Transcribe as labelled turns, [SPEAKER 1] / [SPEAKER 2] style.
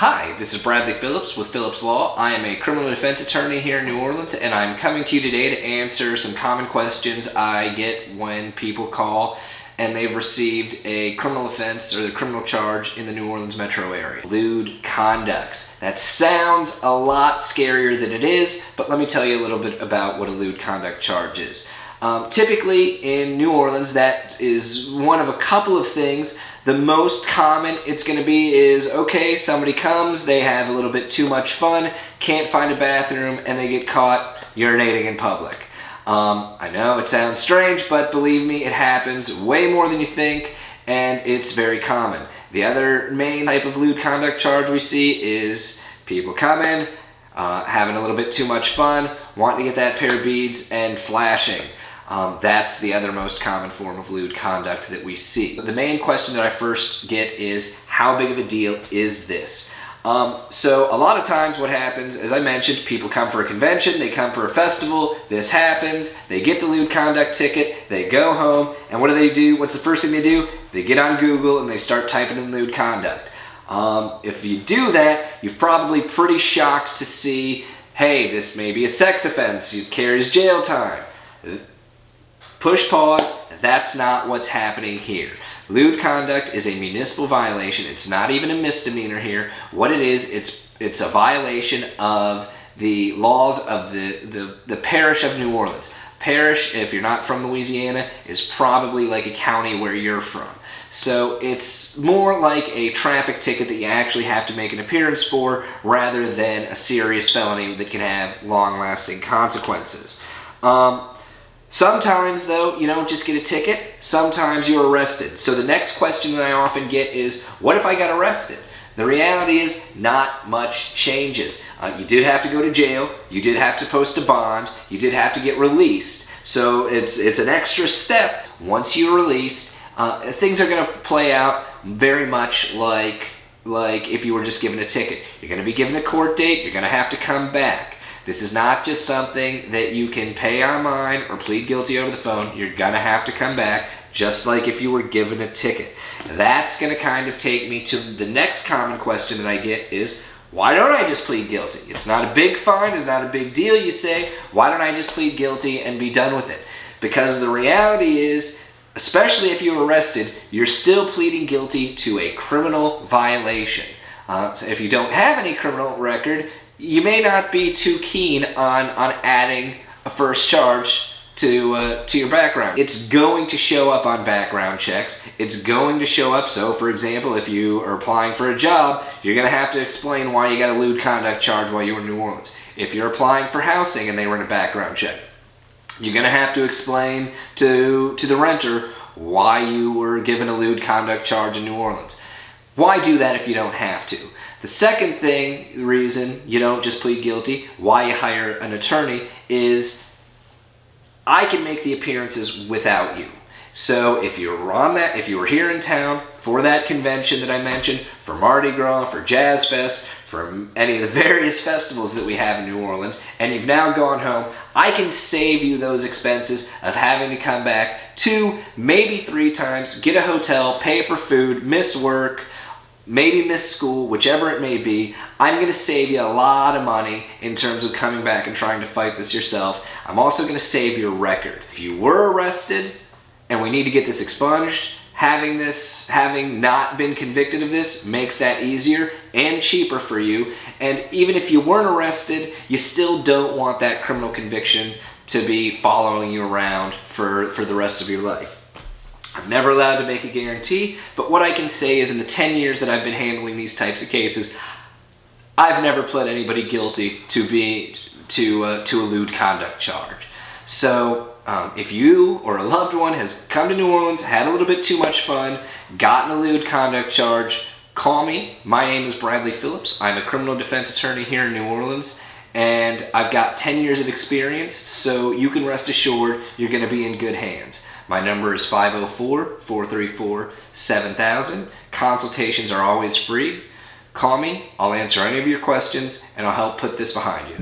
[SPEAKER 1] Hi, this is Bradley Phillips with Phillips Law. I am a criminal defense attorney here in New Orleans, and I'm coming to you today to answer some common questions I get when people call and they've received a criminal offense or the criminal charge in the New Orleans metro area. Lewd conducts. That sounds a lot scarier than it is, but let me tell you a little bit about what a lewd conduct charge is. Typically in New Orleans, that is one of a couple of things. The most common it's going to be is, okay, somebody comes, they have a little bit too much fun, can't find a bathroom, and they get caught urinating in public. I know it sounds strange, but believe me, it happens way more than you think, and it's very common. The other main type of lewd conduct charge we see is people come in, having a little bit too much fun, wanting to get that pair of beads, and flashing. That's the other most common form of lewd conduct that we see. The main question that I first get is, how big of a deal is this? So a lot of times what happens, as I mentioned, people come for a convention, they come for a festival, this happens, they get the lewd conduct ticket, they go home, and what do? What's the first thing they do? They get on Google and they start typing in lewd conduct. If you do that, you're probably pretty shocked to see, hey, this may be a sex offense, it carries jail time. Push pause, that's not what's happening here. Lewd conduct is a municipal violation. It's not even a misdemeanor here. What it is, it's a violation of the laws of the parish of New Orleans. Parish, if you're not from Louisiana, is probably like a county where you're from. So it's more like a traffic ticket that you actually have to make an appearance for rather than a serious felony that can have long-lasting consequences. Sometimes, though, you don't just get a ticket. Sometimes you're arrested. So the next question that I often get is, what if I got arrested? The reality is not much changes. You did have to go to jail. You did have to post a bond. You did have to get released. So it's an extra step. Once you're released, things are going to play out very much like if you were just given a ticket. You're going to be given a court date. You're going to have to come back. This is not just something that you can pay online or plead guilty over the phone. You're going to have to come back, just like if you were given a ticket. That's going to kind of take me to the next common question that I get is, why don't I just plead guilty? It's not a big fine, it's not a big deal, you say. Why don't I just plead guilty and be done with it? Because the reality is, especially if you're arrested, you're still pleading guilty to a criminal violation. So if you don't have any criminal record, you may not be too keen on adding a first charge to your background. It's going to show up on background checks. It's going to show up, so for example, if you are applying for a job, you're going to have to explain why you got a lewd conduct charge while you were in New Orleans. If you're applying for housing and they were in a background check, you're going to have to explain to the renter why you were given a lewd conduct charge in New Orleans. Why do that if you don't have to? The second reason you don't just plead guilty, why you hire an attorney, is I can make the appearances without you. So if you were here in town for that convention that I mentioned, for Mardi Gras, for Jazz Fest, for any of the various festivals that we have in New Orleans, and you've now gone home, I can save you those expenses of having to come back 2, maybe 3 times, get a hotel, pay for food, miss work, maybe miss school, whichever it may be. I'm going to save you a lot of money in terms of coming back and trying to fight this yourself. I'm also going to save your record. If you were arrested and we need to get this expunged, having not been convicted of this makes that easier and cheaper for you. And even if you weren't arrested, you still don't want that criminal conviction to be following you around for the rest of your life. I'm never allowed to make a guarantee, but what I can say is in the 10 years that I've been handling these types of cases, I've never pled anybody guilty to a lewd conduct charge. So if you or a loved one has come to New Orleans, had a little bit too much fun, gotten a lewd conduct charge, call me. My name is Bradley Phillips. I'm a criminal defense attorney here in New Orleans, and I've got 10 years of experience, so you can rest assured you're going to be in good hands. My number is 504-434-7000. Consultations are always free. Call me, I'll answer any of your questions, and I'll help put this behind you.